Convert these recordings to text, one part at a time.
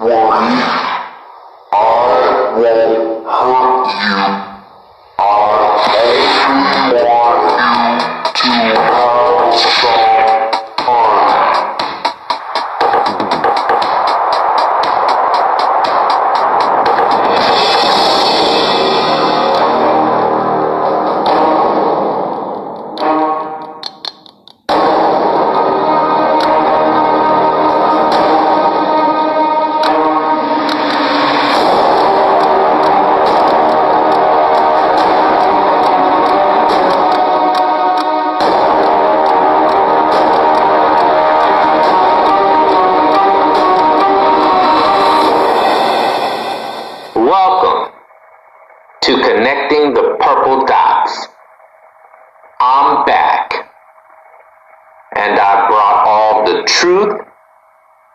worry. I won't hurt you. I only want you to have some fun. Welcome to Connecting the Purple Dots. I'm back, and I brought all the truth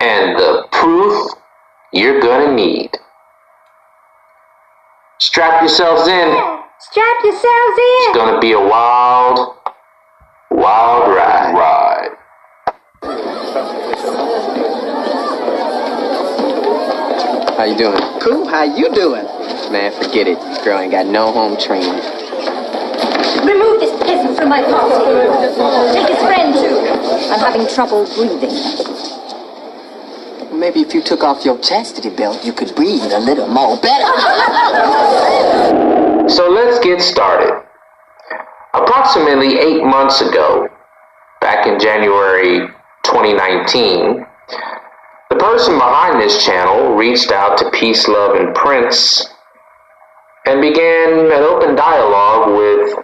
and the proof you're gonna need. Strap yourselves in. Strap yourselves in. It's gonna be a wild, wild ride. How you doing? Cool, how you doing? Man, forget it. This girl ain't got no home training. Remove this peasant from my party. Take his friend too. I'm having trouble breathing. Maybe if you took off your chastity belt, you could breathe a little more better. So let's get started. Approximately 8 months ago, back in January 2019, the person behind this channel reached out to Peace, Love, and Prince and began an open dialogue with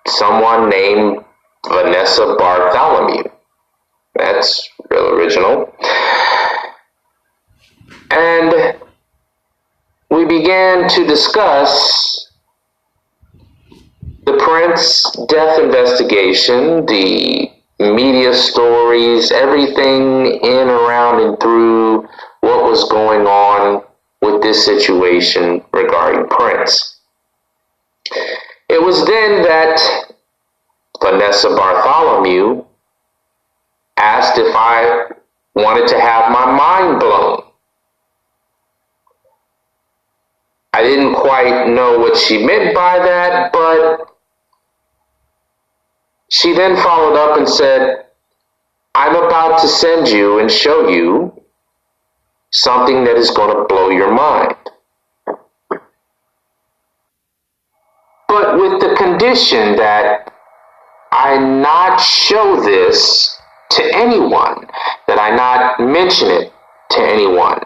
someone named Vanessa Bartholomew. That's real original. And we began to discuss the Prince death investigation, the media stories, everything in, around, and through what was going on with this situation regarding Prince. It was then that Vanessa Bartholomew asked if I wanted to have my mind blown. I didn't quite know what she meant by that, but she then followed up and said, I'm about to send you and show you something that is going to blow your mind. But with the condition that I not show this to anyone, that I not mention it to anyone.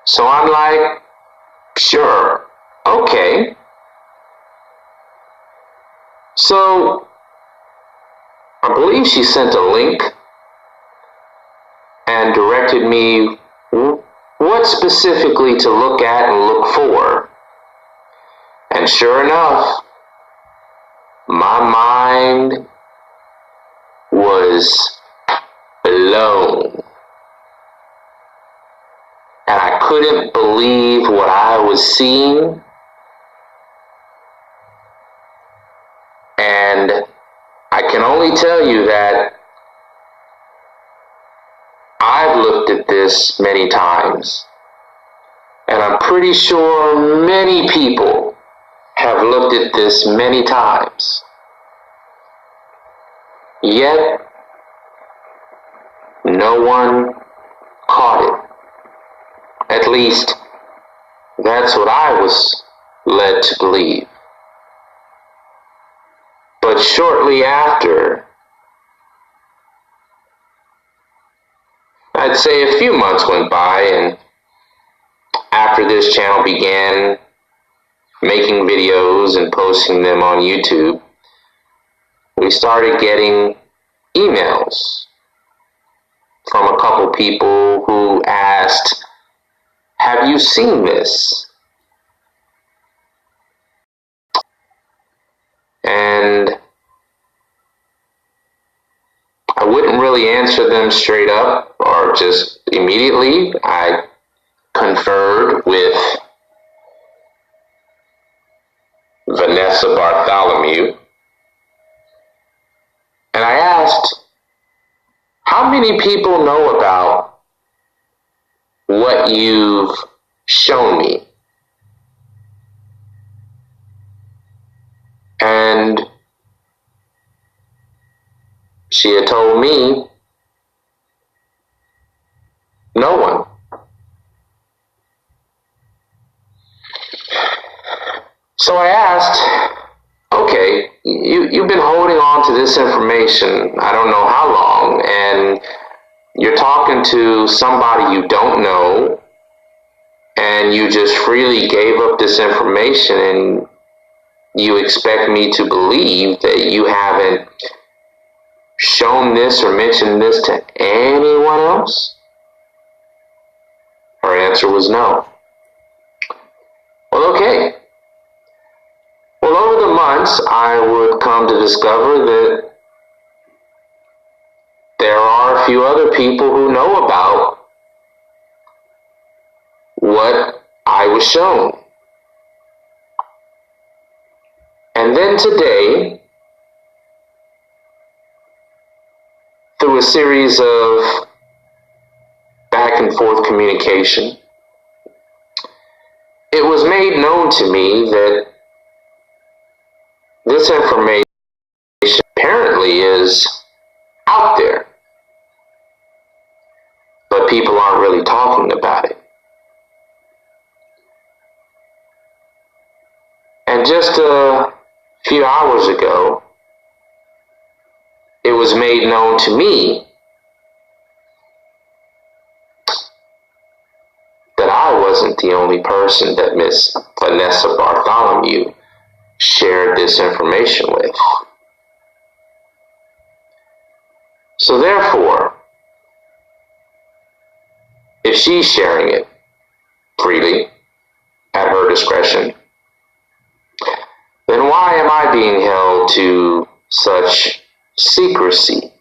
So I'm like, sure, okay. So I believe she sent a link and directed me what specifically to look at and look for. And sure enough, my mind was blown. And I couldn't believe what I was seeing. And I can only tell you that I've looked at this many times. And I'm pretty sure many people have looked at this many times. Yet, no one caught it. At least, that's what I was led to believe. But shortly after, I'd say a few months went by, and after this channel began making videos and posting them on YouTube, we started getting emails from a couple people who asked, have you seen this? And I wouldn't really answer them straight up or just immediately. I conferred with Vanessa Bartholomew, and I asked, how many people know about what you've shown me. And she had told me, no one. So I asked, okay, you've been holding on to this information, I don't know how long, and you're talking to somebody you don't know, and you just freely gave up this information, and you expect me to believe that you haven't shown this or mentioned this to anyone else? Her answer was no. Well, okay. Well, over the months, I would come to discover that there are a few other people who know about what I was shown. And then today, through a series of back and forth communication, it was made known to me that this information apparently is out there, but people aren't really talking about it. And just a few hours ago, it was made known to me that I wasn't the only person that Miss Vanessa Bartholomew shared this information with. So therefore, if she's sharing it freely at her discretion, then why am I being held to such secrecy?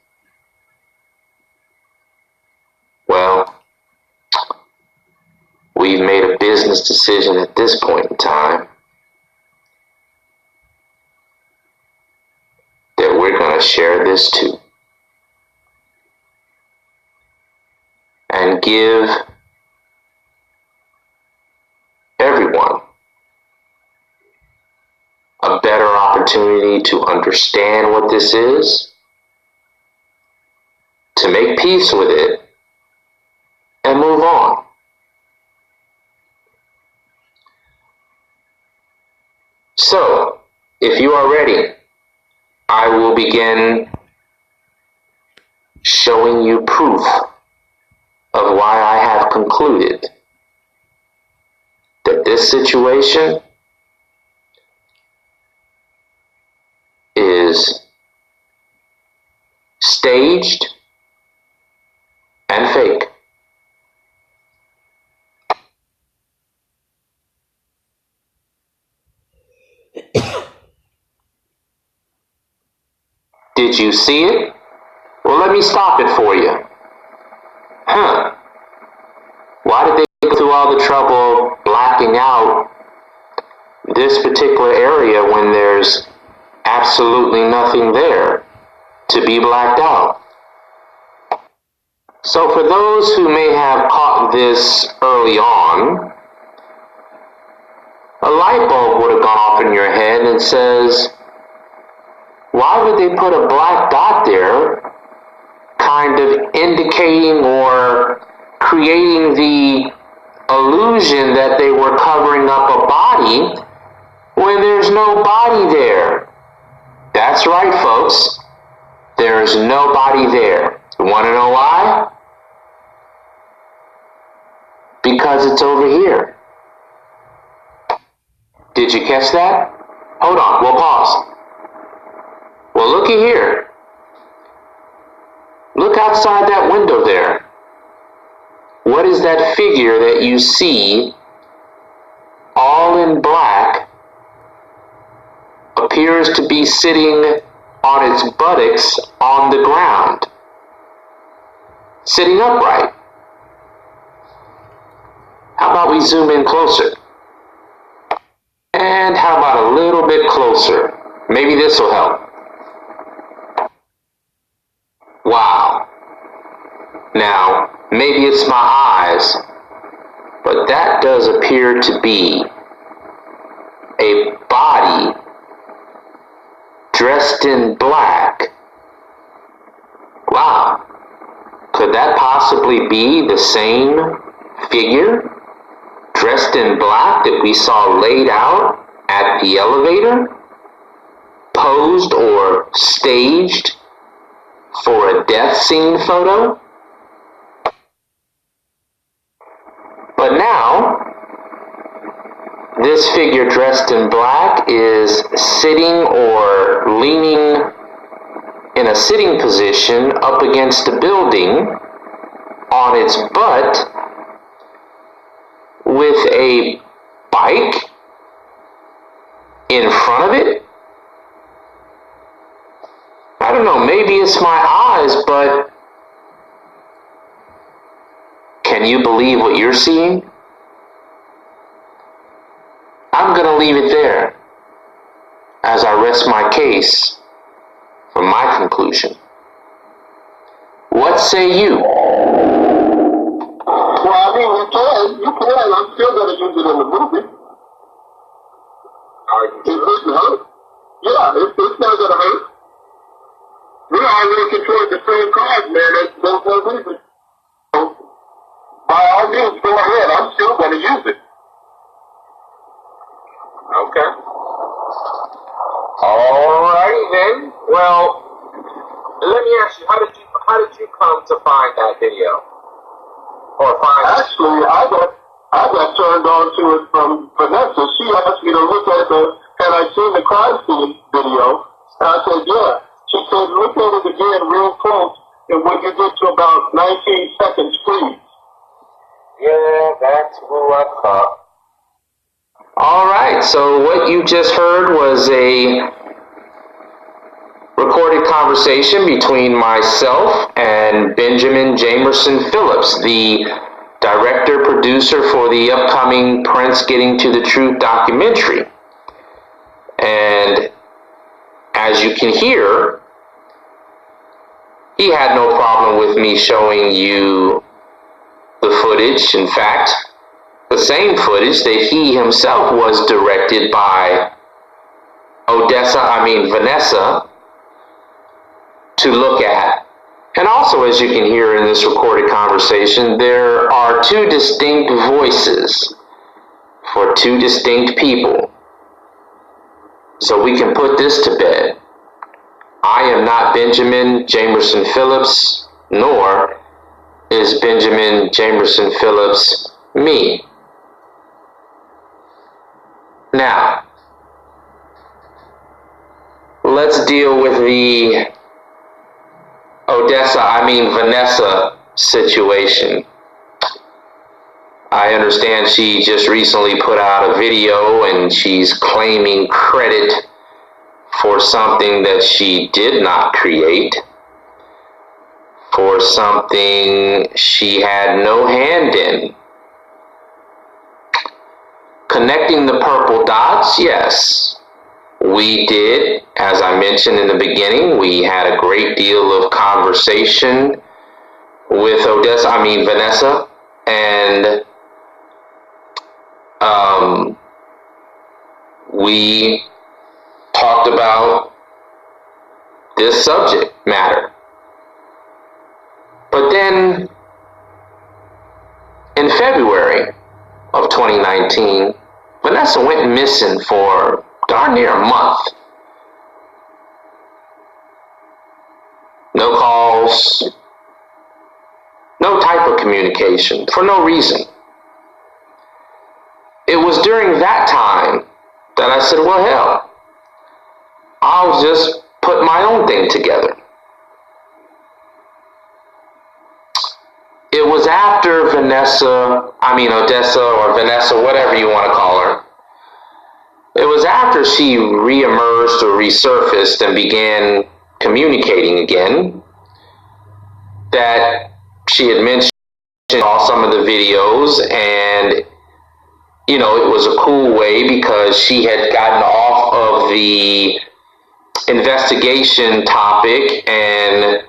Well, we've made a business decision at this point in time that we're going to share this too. And give everyone a better opportunity to understand what this is, to make peace with it, and move on. So, if you are ready, I will begin showing you proof of why I have concluded that this situation is staged and fake. Did you see it? Well, let me stop it for you. Why did they go through all the trouble of blacking out this particular area when there's absolutely nothing there to be blacked out? So for those who may have caught this early on, a light bulb would have gone off in your head and says, why would they put a black dot there, kind of indicating or creating the illusion that they were covering up a body when there's no body there? That's right, folks. There's nobody there. You want to know why? Because it's over here. Did you catch that? Hold on, we'll pause. Well, looky here. Look outside that window there. What is that figure that you see, all in black, appears to be sitting on its buttocks on the ground, sitting upright? How about we zoom in closer? And how about a little bit closer? Maybe this will help. Wow. Now, maybe it's my eyes, But that does appear to be a body dressed in black. Wow. Could that possibly be the same figure dressed in black that we saw laid out at the elevator, posed or staged for a death scene photo? But now, this figure dressed in black is sitting or leaning in a sitting position up against a building on its butt with a bike in front of it. I don't know, maybe it's my eyes, but can you believe what you're seeing? I'm going to leave it there as I rest my case for my conclusion. What say you? Well, I mean, you can. I'm still going to use it in the movie. It didn't hurt. Yeah, it's not going to hurt. We already controlled the same cars, man. There's no reason. So, by all means, go ahead. I'm still going to use it. Okay. Alrighty then. Well, let me ask you, how did you come to find that video? Or find Actually, I got turned on to it from Vanessa. She asked me to look at had I seen the crime scene video? And I said, yeah. She said, look at it again real close, and when you get to about 19 seconds, please. Yeah, that's who I thought. Alright, so what you just heard was a recorded conversation between myself and Benjamin Jamerson Phillips, the director-producer for the upcoming Prince Getting to the Truth documentary. And as you can hear, he had no problem with me showing you the footage. In fact, the same footage that he himself was directed by Vanessa to look at. And also, as you can hear in this recorded conversation, there are two distinct voices for two distinct people. So we can put this to bed. I am not Benjamin Jamerson Phillips, nor is Benjamin Jamerson Phillips me. Now, let's deal with the Vanessa situation. I understand she just recently put out a video and she's claiming credit for something that she did not create, for something she had no hand in. Connecting the purple dots, yes. We did, as I mentioned in the beginning, we had a great deal of conversation with Vanessa, and we talked about this subject matter. But then, in February of 2019, Vanessa went missing for darn near a month. No calls, no type of communication, for no reason. It was during that time that I said, well, hell, I'll just put my own thing together. It was after Odessa or Vanessa, whatever you want to call her. It was after she re-emerged or resurfaced and began communicating again that she had mentioned all some of the videos, and it was a cool way because she had gotten off of the investigation topic, and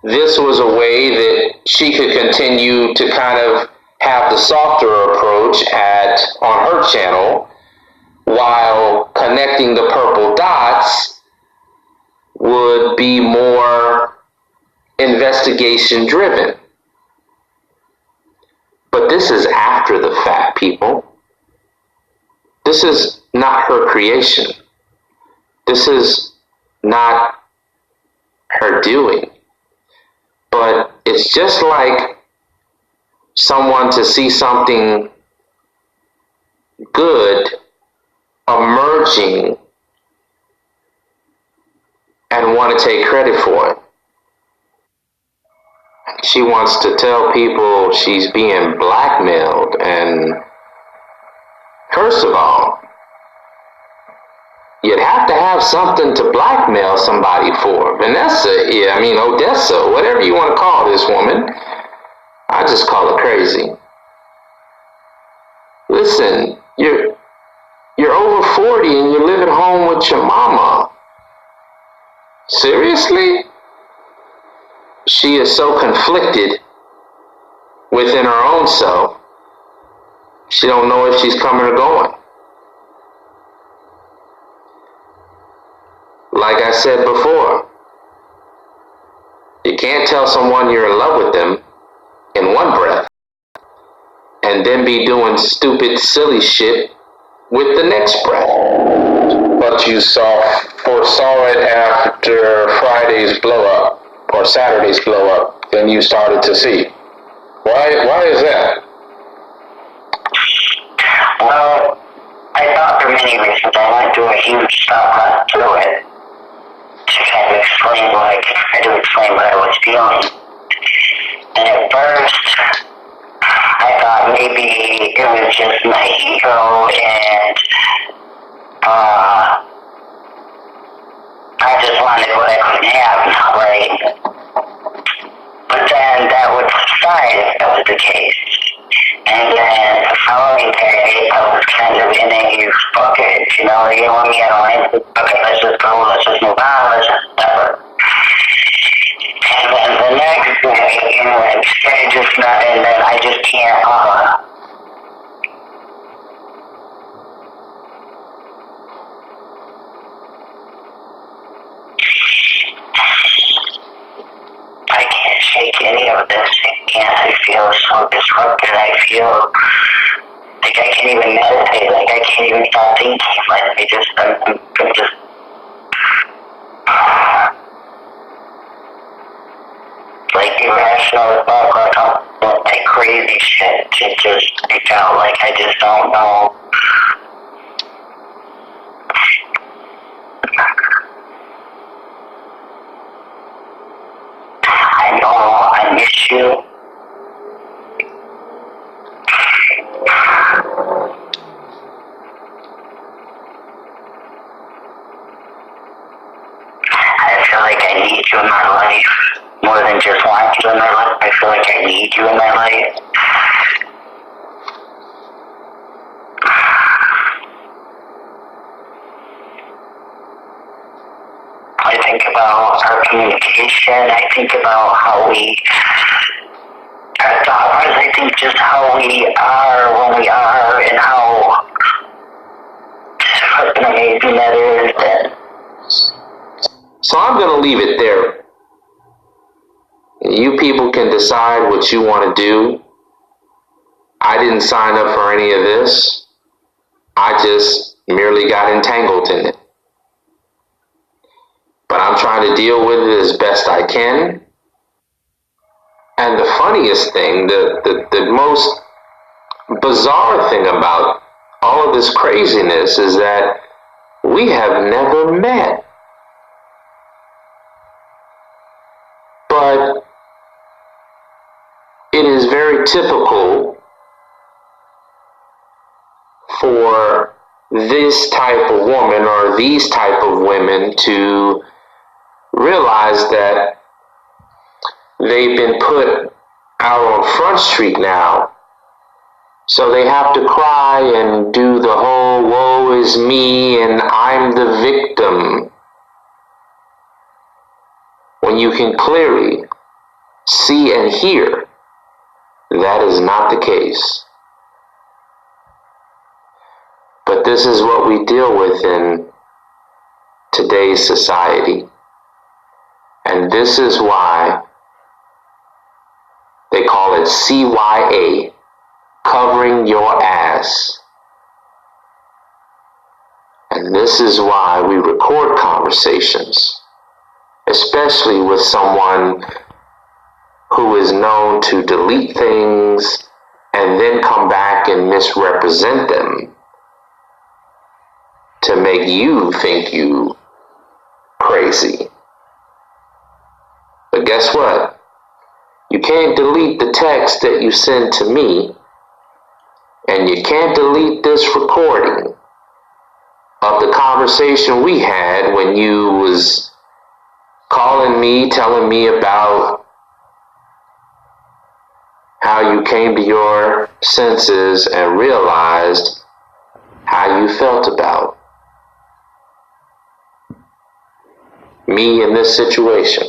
this was a way that she could continue to kind of have the softer approach on her channel, while connecting the purple dots would be more investigation driven. But this is after the fact, people. This is not her creation. This is not her doing. But it's just like someone to see something good emerging and want to take credit for it. She wants to tell people she's being blackmailed, and first of all, you'd have to have something to blackmail somebody for. Odessa, whatever you want to call this woman, I just call her crazy. Listen, you're over 40 and you live at home with your mama. Seriously? She is so conflicted within her own self, she don't know if she's coming or going. Like I said before, you can't tell someone you're in love with them in one breath and then be doing stupid, silly shit with the next breath. But you foresaw it after Friday's blow up or Saturday's blow up, then you started to see. Why is that? Well, I thought for many reasons. I went through a huge stop run through it to kind of explain what I was feeling. And at first, I thought maybe it was just my ego and I just wanted what I couldn't have now, right? But then that would subside if that was the case. And then the following day, I was kind of in a fuck it, you don't want me, I don't like it. Okay, let's just go, let's just move on, let's just whatever. And then the next day, I just not, and then I just can't, I can't shake any of this, I feel so disrupted, I feel like I can't even meditate, like I can't even stop thinking, like I'm just like irrational thought, like I'm like crazy shit to just freak out, like I just don't know. I know I miss you. I feel like I need you in my life more than just want you in my life. I feel like I need you in my life. I think about our communication. I think about how we our thoughts. I think just how we are when we are and how fucking amazing that is. And so I'm going to leave it there. You people can decide what you want to do. I didn't sign up for any of this. I just merely got entangled in it. But I'm trying to deal with it as best I can. And the funniest thing, the most bizarre thing about all of this craziness is that we have never met. But it is very typical for this type of woman or these type of women to realize that they've been put out on Front Street now. So they have to cry and do the whole woe is me and I'm the victim, when you can clearly see and hear That is not the case. But this is what we deal with in today's society. And this is why they call it CYA, covering your ass. And this is why we record conversations, especially with someone who is known to delete things and then come back and misrepresent them to make you think you crazy. But guess what? You can't delete the text that you send to me, and you can't delete this recording of the conversation we had when you was calling me, telling me about how you came to your senses and realized how you felt about me in this situation.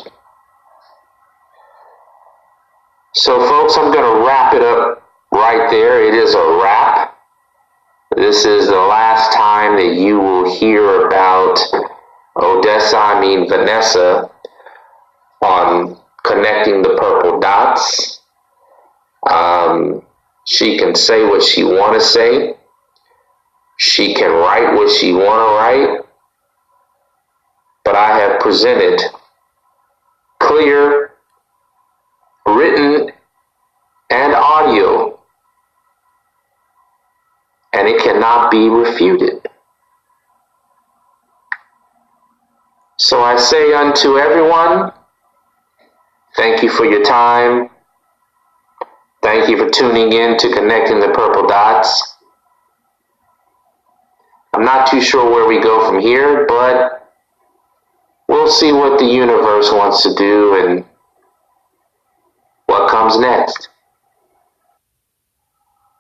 So folks, I'm going to wrap it up right there. It is a wrap. This is the last time that you will hear about Vanessa on Connecting the Purple Dots. She can say what she want to say. She can write what she want to write. But I have presented clear, written, and audio, and it cannot be refuted. So I say unto everyone, thank you for your time. Thank you for tuning in to Connecting the Purple Dots. I'm not too sure where we go from here, but we'll see what the universe wants to do and what comes next.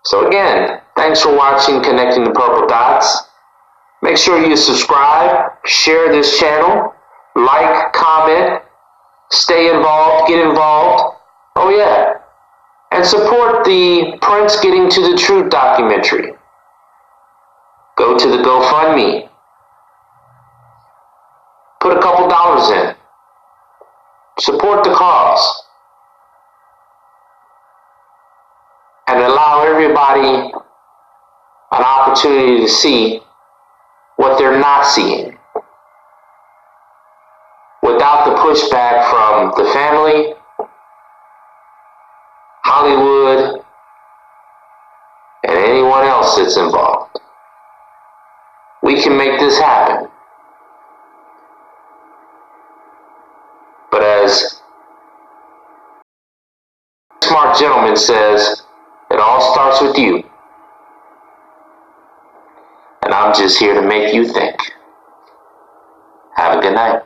So again, thanks for watching Connecting the Purple Dots. Make sure you subscribe, share this channel, like, comment, stay involved, get involved. Oh yeah. And support the Prince Getting to the Truth documentary. Go to the GoFundMe. Put a couple dollars in. Support the cause. And allow everybody an opportunity to see what they're not seeing. Without the pushback from the family, Hollywood, and anyone else that's involved. We can make this happen. But as a smart gentleman says, it all starts with you. And I'm just here to make you think. Have a good night.